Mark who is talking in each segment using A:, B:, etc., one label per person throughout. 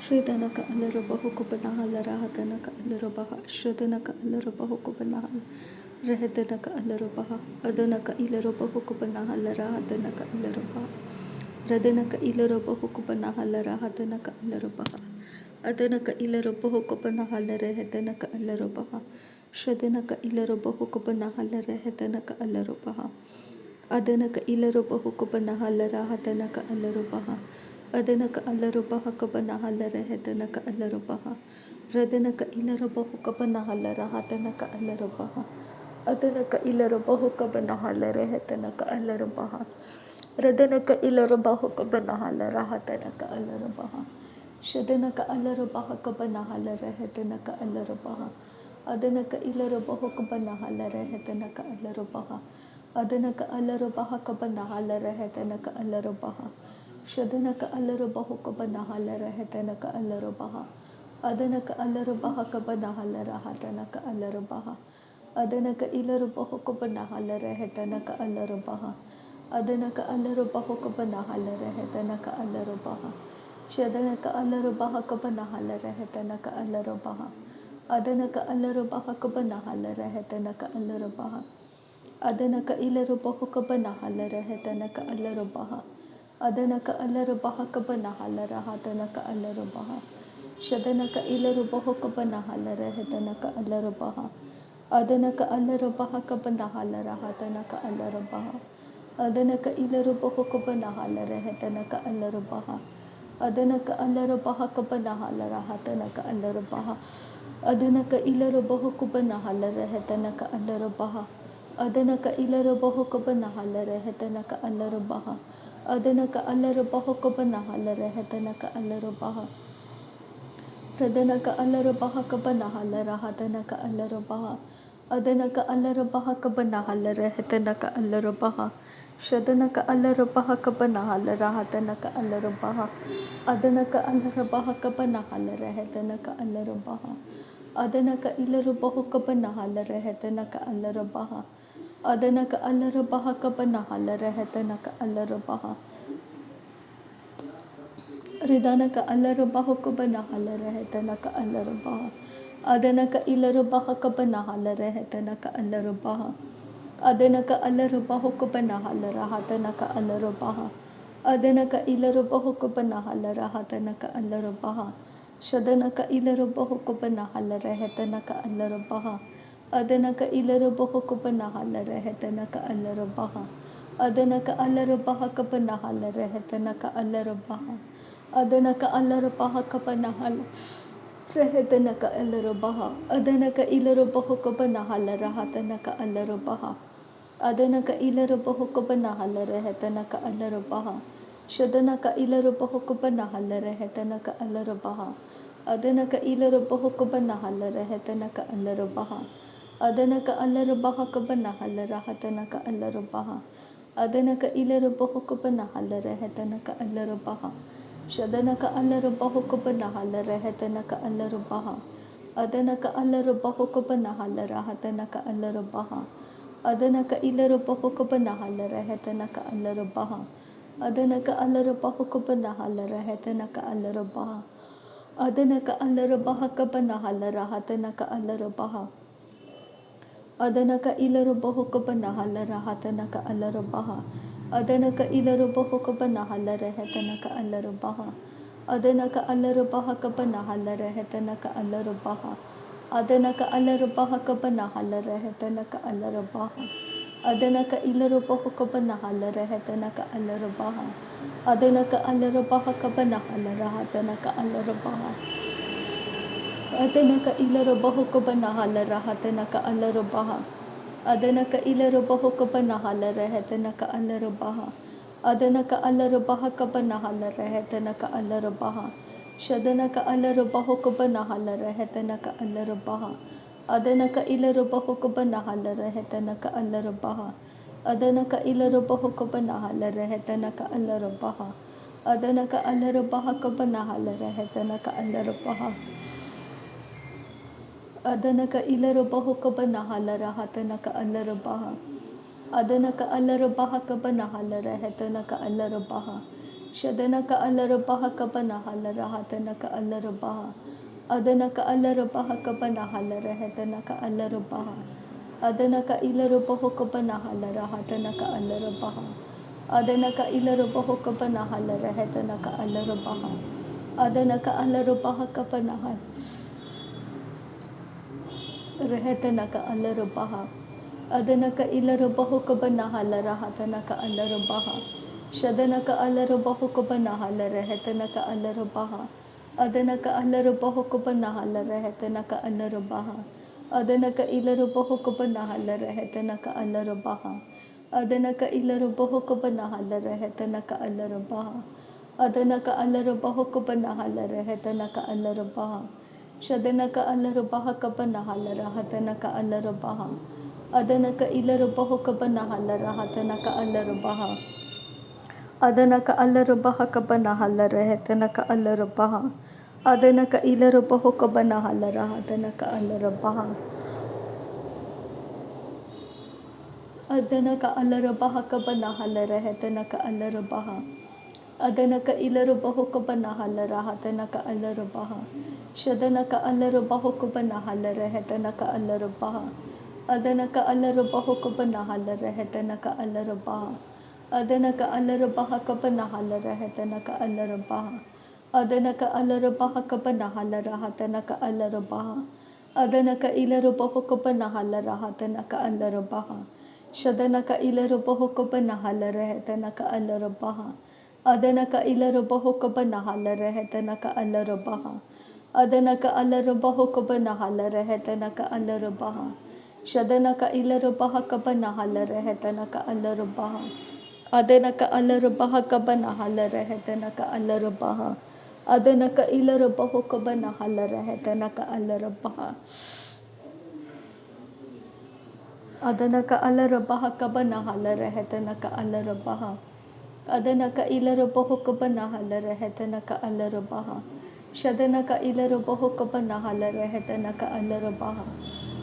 A: Shridanaka Alarubahu Kubanahala Rahatanaka Alarubaha Shridanaka Alarubahu Kubanahala Rehedanaka Alarubaha Adanaka Ilarubahu Kubanahala Rahatanaka Alarubaha Radanaka Ilarubahu Kubanahala Rahatanaka Alarubaha Adanaka Ilarubahu Kubanahala Rehedanaka Alarubaha Shridanaka Ilarubahu Kubanahala Rehedanaka Alarubaha Adanaka Ilarubahu Kubanahala Rahatanaka Alarubaha Adanaka Alarubaha Kabanahala Rehedanaka Alarubaha Radanaka Ilarubahu Kabanahala Rahatanaka Alarubaha Adanaka Ilarubahu Kabanahala Rehedanaka Alarubaha Radanaka Ilarubahu Kabanahala Rahatanaka Alarubaha Shadanaka Alarubaha Kabanahala Rehedanaka Alarubaha Adanaka Ilarubahu Kabanahala Rehedanaka Alarubaha Adanaka Alarubaha Kabanahala Rehedanaka Alarubaha Shadanaka Alarubahu Kabanahala Rehedanaka Alarubaha Adanaka Alarubaha Kabanahala Rahatanaka Alarubaha Adanaka Ilarubahu Kabanahala Rehedanaka Alarubaha Adanaka Alarubahu Kabanahala Rehedanaka Alarubaha Shadanaka Alarubaha Kabanahala Rehedanaka Alarubaha Adanaka Alarubaha Kabanahala Rehedanaka Alarubaha Adanaka Ilarubahu Kabanahala Rehedanaka Alarubaha Adanaka Alarubaha Kabanahala Rahatanaka Alarubaha Shadanaka Ilarubahu Kabanahala Rehedanaka Alarubaha Adanaka Alarubaha Kabanahala Rahatanaka Alarubaha Adanaka Ilarubahu Kabanahala Rehedanaka Alarubaha Adanaka Alarubaha Kabanahala Rahatanaka Alarubaha Adanaka Ilarubahu Kabanahala Rehedanaka Alarubaha Adanaka Ilarubahu Kabanahala Rehedanaka Alarubaha Adanaka Alarubahu Kabanahala Rehedanaka Alarubaha Radanaka Alarubaha Kabanahala Rahatanaka Alarubaha Adanaka Alarubaha Kabanahala Rehedanaka Alarubaha Shadanaka Alarubaha Kabanahala Rahatanaka Alarubaha Adanaka Alarubaha Kabanahala Rehedanaka Alarubaha Adanaka Ilarubahu Kabanahala Rehedanaka Alarubaha Adanaka Alarubaha Kabanahala Rehedanaka Alarubaha Ridanaka Alarubahu Kabanahala Rehedanaka Alarubaha Adanaka Ilarubaha Kabanahala Rehedanaka Alarubaha Adanaka Alarubahu Kabanahala Rahatanaka Alarubaha Adanaka Ilarubahu Kabanahala Rahatanaka Alarubaha Shadanaka Ilarubahu Kabanahala Rehedanaka Alarubaha Adanaka Ilarubahu Kabanahala Rehedanaka Alarubaha Adanaka Alarubaha Kabanahala Rehedanaka Alarubaha Adanaka Alarubaha Kabanahala Rehedanaka Alarubaha Adanaka Ilarubahu Kabanahala Rahatanaka Alarubaha Adanaka Ilarubahu Kabanahala Rehedanaka Alarubaha Shadanaka Ilarubahu Kabanahala Rehedanaka Alarubaha Adanaka Ilarubahu Kabanahala Rehedanaka Alarubaha Adanaka Alarubaha Kabanahala Rahatanaka Alarubaha Adanaka Ilarubahu Kabanahala Rehedanaka Alarubaha Shadanaka Alarubahu Kabanahala Rehedanaka Alarubaha Adanaka Alarubahu Kabanahala Rahatanaka Alarubaha Adanaka Ilarubahu Kabanahala Rehedanaka Alarubaha Adanaka Alarubahu Kabanahala Rehedanaka Alarubaha Adanaka Alarubaha Kabanahala Rahatanaka Alarubaha Adanaka Ilarubahu Kabanahala Rahatanaka Alarubaha Adanaka Ilarubahu Kabanahala Rehedanaka Alarubaha Adanaka Alarubaha Kabanahala Rehedanaka Alarubaha Adanaka Alarubaha Kabanahala Rehedanaka Alarubaha Adanaka Ilarubahu Kabanahala Rehedanaka Alarubaha Adanaka Alarubaha Kabanahala Rahatanaka Alarubaha Adanaka Ilarubahu Kabanahala Rahatanaka Alarubaha Adanaka Ilarubahu Kabanahala Rehedanaka Alarubaha Adanaka Alarubaha Kabanahala Rehedanaka Alarubaha Shadanaka Alarubahu Kabanahala Rehedanaka Alarubaha Adanaka Ilarubahu Kabanahala Rehedanaka Alarubaha Adanaka Ilarubahu Kabanahala Rehedanaka Alarubaha Adanaka Alarubaha Kabanahala Rehedanaka Alarubaha Adanaka Ilarubahu Kabanahala Rahatanaka Alarubaha Adanaka Alarubaha Kabanahala Rehedanaka Alarubaha Shadanaka Alarabaha Kabanahala Rahatanaka Alarabaha Adanaka Alarabaha Kabanahala Rahatanaka Alarabaha Adanaka Ilarubaho Kabanahala Rahatanaka Alarabaha Adanaka Ilarubaho Kabanahala Rahatanaka Alarabaha Adanaka Alarabaha Kabanahala Rahatanaka Alarabaha Adanaka Ilarubaho Kabanahala Rahatanaka Alarabaha Shadanaka Alarabaho Kabanahala Rahatanaka Alarabaha Adanaka Alarabaho Kabanahala Rahatanaka Alarabaha Adanaka Ilarubaho Kabanahala Rahatanaka Alarabaha Adanaka Ilarubaho Kabanahala Rahatanaka Alarabaha Adanaka Alarabaho Kabanahala Rahatanaka Alarabaha Shadanaka Alarabaha Kabanahala Rahatanaka Alarabaha Adanaka Ilarubaho Kabanahala Rahatanaka Alarabaha Adanaka Alarabaha Kabanahala Rahatanaka Alarabaha Adanaka Ilarubaho Kabanahala Rahatanaka Alarabaha Adanaka Alarabaha Kabanahala Rahatanaka Alarabaha Adanaka Ilarubaho Kabanahala Rahatanaka Alarabaha Shadanaka Alarabaho Kabanahala Rahatanaka Alarabaha Adanaka Alarabaho Kabanahala Rahatanaka Alarabaha Adanaka Alarabaha Kabanahala Rahatanaka Alarabaha Adanaka Alarabaha Kabanahala Rahatanaka Alarabaha Adanaka Ilarubaho Kabanahala Rahatanaka Alarabaha Shadanaka Ilarubaho Kabanahala Rahatanaka Alarabaha Adanaka Ilarubaho Kabanahala Rahatanaka Alarabaha Adanaka Alarabaho Kabanahala Rahatanaka Alarabaha Shadanaka Ilarubaha Kabanahala Rahatanaka Alarabaha Adanaka Alarabaha Kabanahala Rahatanaka Alarabaha Adanaka Ilarubaho Kabanahala Rahatanaka Alarabaha Adanaka Alarabaha Kabanahala Rahatanaka Alarabaha Adanaka Ilarubaho Kabanahala Rahatanaka Alarabaha Shadanaka Ilarubaho Kabanahala Rahatanaka Alarabaha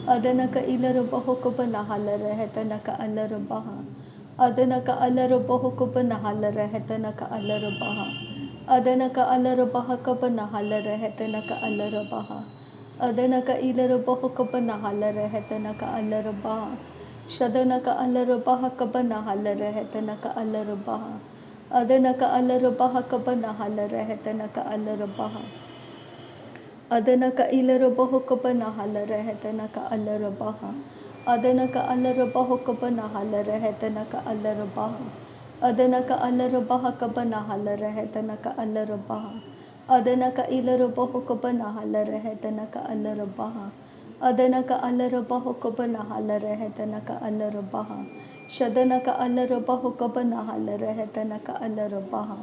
A: Adanaka Ilarubaho Kabanahala Rahatanaka Alarabaha Adanaka Alarabaho Kabanahala Rahatanaka Alarabaha Adanaka Alarabaha Kabanahala Rahatanaka Alarabaha Adanaka Ilarubaho Kabanahala Rahatanaka Alarabaha Shadanaka Alarabaha Kabanahala Rahatanaka Alarabaha Adanaka Alarabaha Kabanahala Rahatanaka Alarabaha Adanaka Ilarubaho Kabanahala Rahatanaka Alarabaha Adanaka Alarabaho Kabanahala Rahatanaka Alarabaha Adanaka Alarabaha Kabanahala Rahatanaka Alarabaha Adanaka Ilarubaho Kabanahala Rahatanaka Alarabaha Adanaka Alarabaho Kabanahala Rahatanaka Alarabaha Shadanaka Alarabaho Kabanahala Rahatanaka Alarabaha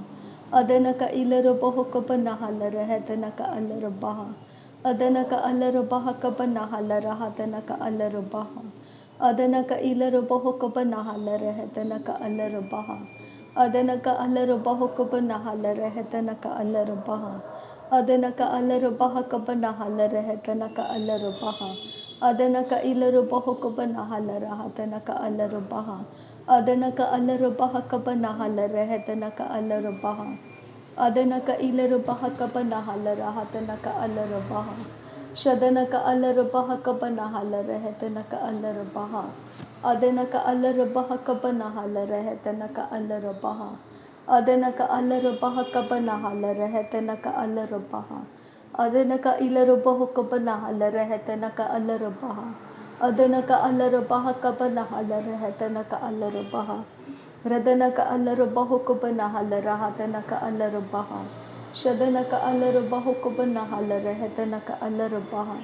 A: Adanaka Ilarubaho Kabanahala Rahatanaka Alarabaha Adanaka Alarabaha Kabanahala Rahatanaka Alarabaha Adanaka Ilarubaho Kabanahala Rahatanaka Alarabaha Adanaka Alarabaho Kabanahala Rahatanaka Alarabaha Adanaka Alarabaha Kabanahala Rahatanaka Alarabaha Adanaka Ilarubaho Kabanahala Rahatanaka Alarabaha Adanaka Alarabaha Kabanahala Rahatanaka Alarabaha Adanaka Ilarubaha Kabanahala Rahatanaka Alarabaha Shadanaka Alarabaha Kabanahala Rahatanaka Alarabaha Adanaka Alarabaha Kabanahala Rahatanaka Alarabaha Adanaka Alarabaha Kabanahala Rahatanaka Alarabaha Adanaka Ilarubaho Kabanahala Rahatanaka Alarabaha Adanaka Alarabaha Kabanahala Rahatanaka Alarabaha Radanaka Alarabaho Kabanahala Rahatanaka Alarabaha Shadanaka Alarabaho Kabanahala Rahatanaka Alarabaha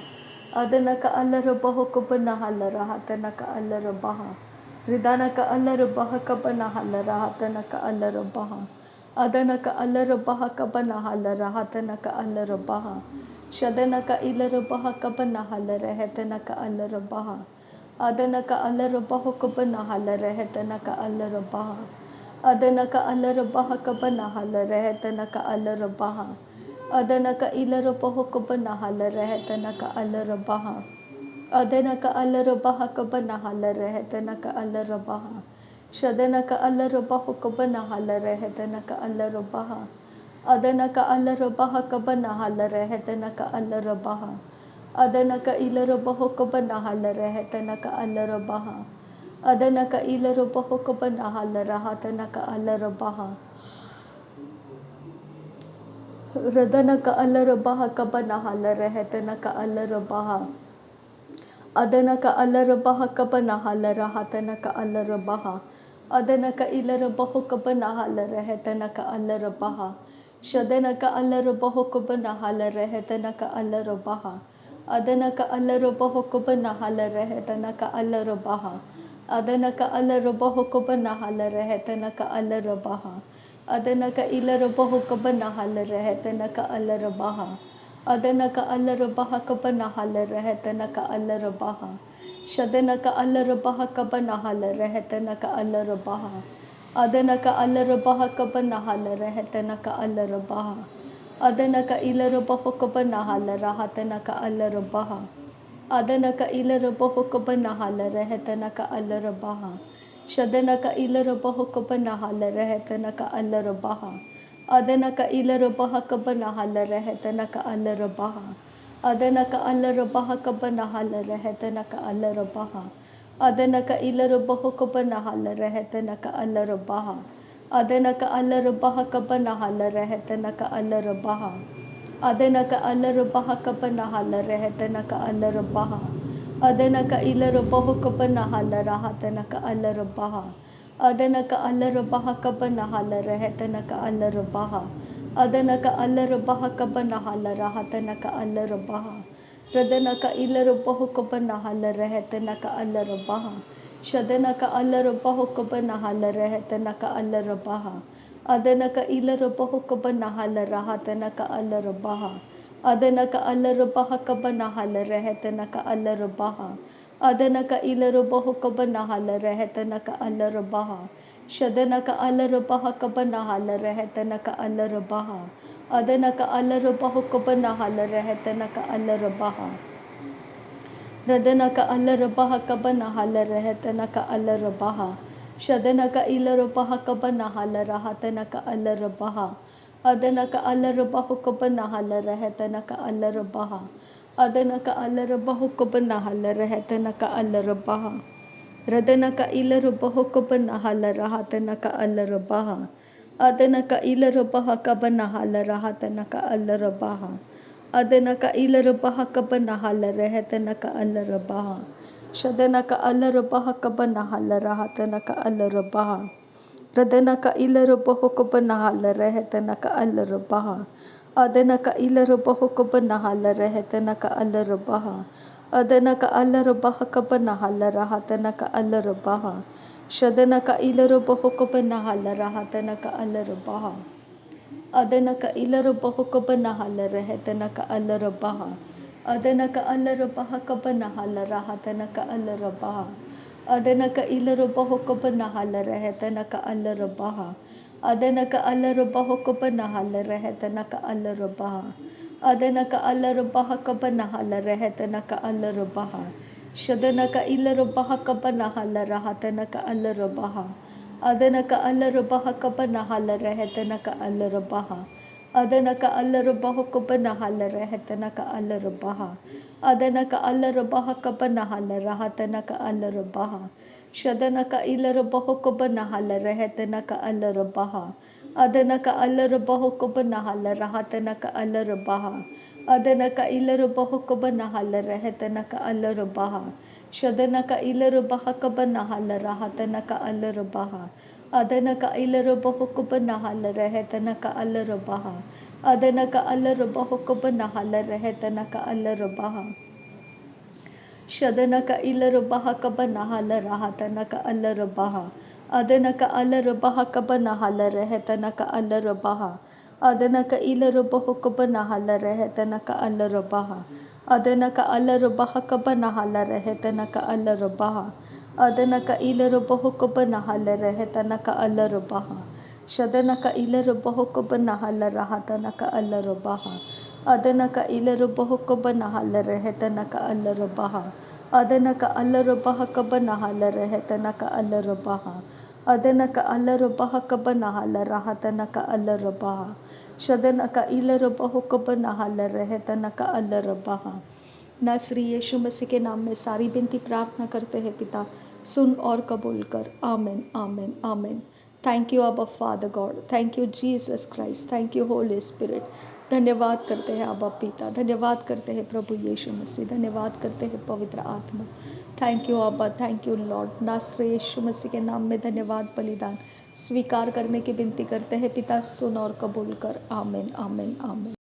A: Adanaka Alarabaho Kabanahala Rahatanaka Alarabaha Ridanaka Alarabaha Kabanahala Rahatanaka Alarabaha Adanaka Alarabaha Kabanahala Rahatanaka Alarabaha Shadanaka Ilarabaha Kabanahala Rahatanaka Alarabaha Adanaka Alarabaho Kabanahala Rahatanaka Alarabaha Adanaka Alarabaha Kabanahala Rahatanaka Alarabaha Adanaka Ilarabaho Kabanahala Rahatanaka Alarabaha Adanaka Alarabaha Kabanahala Rahatanaka Alarabaha Shadanaka Alarubahu Kabanahala Rehetanaka Alarabaha. Adanaka Alarabaha Kabanahala Rehetanaka Alarabaha. Adanaka Ilarabahu Kabanahala Rehetanaka Alarabaha. Adanaka Ilarabahu Kabanahala Rahatanaka Alarabaha. Radanaka Alarabaha Kabanahala Rehetanaka Alarabaha. Adanaka Alarabaha Kabanahala Rahatanaka Alarabaha. Adanaka Ilarabahu Kabanahala Rehetanaka Alarabaha. Shadanaka Alarabahu Kabanahala Rehetanaka Alarabaha. Adanaka Alarabahu Kabanahala Rehetanaka Alarabaha. Adanaka Alarabahu Kabanahala Rehetanaka Alarabaha. Adanaka Ilarabahu Kabanahala Rehetanaka Alarabaha. Adanaka Alarabaha Kabanahala Rehetanaka Alarabaha. Shadanaka Alarabaha Kabanahala Rehetanaka Alarabaha. Adanaka Alarabaha Kabanahala Rehetanaka Alarabaha. Adanaka Ilarabahu Kabanahala Rahatanaka Alarabaha. Adanaka Ilarabahu Kabanahala Rehetanaka Alarabaha. Shadanaka Ilarabahu Kabanahala Rehetanaka Alarabaha. Adanaka Ilarabaha Kabanahala Rehetanaka Alarabaha. Adanaka Alarabaha Kabanahala Rehetanaka Alarabaha. Adanaka Ilarabahu Kabanahala Rehetanaka Alarabaha. Adanaka Alarabaha Kabanahala Rehetanaka Alarabaha. Adanaka Alarabaha Kabanahala Rehetanaka Alarabaha. Adanaka Ilarabahu Kabanahala Rahatanaka Alarabaha. Adanaka Alarabaha Kabanahala Rehetanaka Alarabaha. Adanaka Alarabaha Kabanahala Rahatanaka Alarabaha. Radanaka Ilarabahu Kabanahala Rehetanaka Alarabaha. Shadanaka Alarabahu Kabanahala Rehetanaka Alarabaha. Adanaka Ilarabahu Kabanahala Rahatanaka Alarabaha. Adanaka Alarabaha Kabanahala Rehetanaka Alarabaha. Adanaka Ilarabahu Kabanahala Rehetanaka Alarabaha. Shadanaka Alarabaha Kabanahala Rehetanaka Alarabaha. Adanaka Alarabahu Kabanahala Rehetanaka Alarabaha. Radanaka Alarabaha Kabanahala Rehetanaka Alarabaha. Shadanaka Ilarabaha Kabanahala Rahatanaka Alarabaha. Adanaka Alarabahu Kabanahala Rehetanaka Alarabaha. Adanaka Alarabahu Kabanahala Rehetanaka Alarabaha. Radanaka Ilarabahu Kabanahala Rahatanaka Alarabaha. Adanaka Ilarabaha Kabanahala Rahatanaka Alarabaha. Adanaka Ilarabaha Kabanahala Rehetanaka Alarabaha. Shadanaka Alarabaha Kabanahala Rahatanaka Alarabaha. Radanaka Ilarabahu Kabanahala Rehetanaka Alarabaha. Adanaka Ilarabahu Kabanahala Rehetanaka Alarabaha. Adanaka Alarabaha Kabanahala Rahatanaka Alarabaha. Shadanaka Ilarabahu Kabanahala Rahatanaka Alarabaha. Adanaka Ilarabahu Kabanahala Rehetanaka Alarabaha. Adanaka Alarabaha Kabanahala Rahatanaka Alarabaha. Adanaka Ilarabahu Kabanahala Rehetanaka Alarabaha. Adanaka Alarabahu Kabanahala Rehetanaka Alarabaha. Adanaka Alarabaha Kabanahala Rehetanaka Alarabaha. Shadanaka Ilarabaha Kabanahala Rahatanaka Alarabaha. Adanaka Alarabaha Kabanahala Rehetanaka Alarabaha. Adanaka Alarabahu Kabanahala Rehetanaka Alarabaha. Adanaka Alarabaha Kabanahala Rahatanaka Alarabaha. Shadanaka Ilarabahu Kabanahala Rehetanaka Alarabaha. Adanaka Alarabahu Kabanahala Rahatanaka Alarabaha. Adanaka Ilarabahu Kabanahala Rehetanaka Alarabaha. Shadanaka Ilarabaha Kabanahala Rahatanaka Alarabaha. Adanaka Ilarabahu Kabanahala Rehetanaka Alarabaha. Adanaka Alarabahu Kabanahala Rehetanaka Alarabaha. Shadanaka Ilarabaha Kabanahala Rahatanaka Alarabaha. Adanaka Alarabaha Kabanahala Rehetanaka Alarabaha. Adanaka Ilarabahu Kabanahala Rehetanaka Alarabaha. Adanaka Alarabaha Kabanahala Rehetanaka Alarabaha. Adanaka Ilarabahu Kabanahala Rehetanaka Alarabaha. Shadanaka Ilarabahu Kabanahala Rahatanaka Alarabaha. Adanaka Ilarabahu Kabanahala Rehetanaka Alarabaha. Adanaka Alarabaha Kabanahala Rehetanaka Alarabaha. Adanaka Allarubaha Kabanahala Rahatanaka Allarabaha. Shadanaka Ilarubaho Kabanahala Rehetanaka Allarabaha. नासरी यीशु मसीह के नाम में सारी विनती प्रार्थना करते हैं पिता, सुन और कबूल कर। आमीन आमीन आमीन। थैंक यू अबा father God, thank you Jesus Christ, thank you Holi spirit. धन्यवाद करते हैं अबा पिता, धन्यवाद करते हैं प्रभु यीशु मसीह, धन्यवाद करते हैं पवित्र आत्मा। थैंक यू अबा, थैंक यू लॉर्ड। नासरी यीशु मसीह के नाम में धन्यवाद, बलिदान स्वीकार करने की विनती करते हैं पिता, सुन और कबूल कर। आमीन आमीन आमीन।